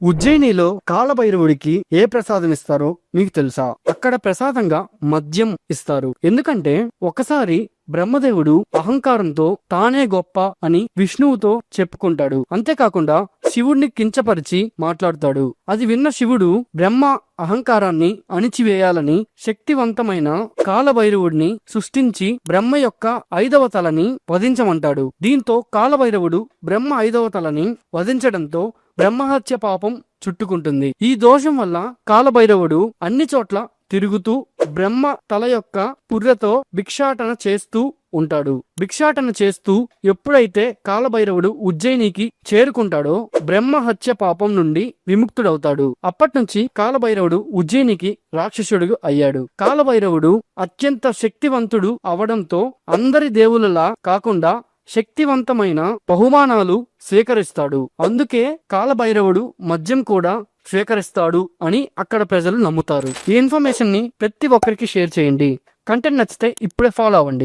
ఉజ్జయినిలో కాలభైరవుడికి ఏ ప్రసాదం ఇస్తారో మీకు తెలుసా? అక్కడ ప్రసాదంగా మద్యం ఇస్తారు. ఎందుకంటే ఒకసారి బ్రహ్మదేవుడు అహంకారంతో తానే గొప్ప అని విష్ణువుతో చెప్పుకుంటాడు. అంతేకాకుండా శివుడిని కించపరిచి మాట్లాడుతాడు. అది విన్న శివుడు బ్రహ్మ అహంకారాన్ని అణిచివేయాలని శక్తివంతమైన కాలభైరవుడిని సృష్టించి బ్రహ్మ యొక్క 5వ తలని వధించమంటాడు. దీంతో కాలభైరవుడు బ్రహ్మ 5వ తలని వధించడంతో బ్రహ్మహత్య పాపం చుట్టుకుంటుంది. ఈ దోషం వల్ల కాలభైరవుడు అన్ని చోట్ల తిరుగుతూ బ్రహ్మ తల యొక్క పుర్రెతో భిక్షాటన చేస్తూ ఉంటాడు. భిక్షాటన చేస్తూ ఎప్పుడైతే కాలభైరవుడు ఉజ్జయినికి చేరుకుంటాడో బ్రహ్మ హత్య పాపం నుండి విముక్తుడవుతాడు. అప్పట్నుంచి కాలభైరవుడు ఉజ్జయినికి రాక్షసుడు అయ్యాడు. కాలభైరవుడు అత్యంత శక్తివంతుడు అవడంతో అందరి దేవులలా కాకుండా శక్తివంతమైన బహుమానాలు స్వీకరిస్తాడు. అందుకే కాలభైరవుడు మద్యం కూడా స్వీకరిస్తాడు అని అక్కడ ప్రజలు నమ్ముతారు. ఈ ఇన్ఫర్మేషన్ ని ప్రతి ఒక్కరికి షేర్ చేయండి. కంటెంట్ నచ్చితే ఇప్పుడే ఫాలో అవ్వండి.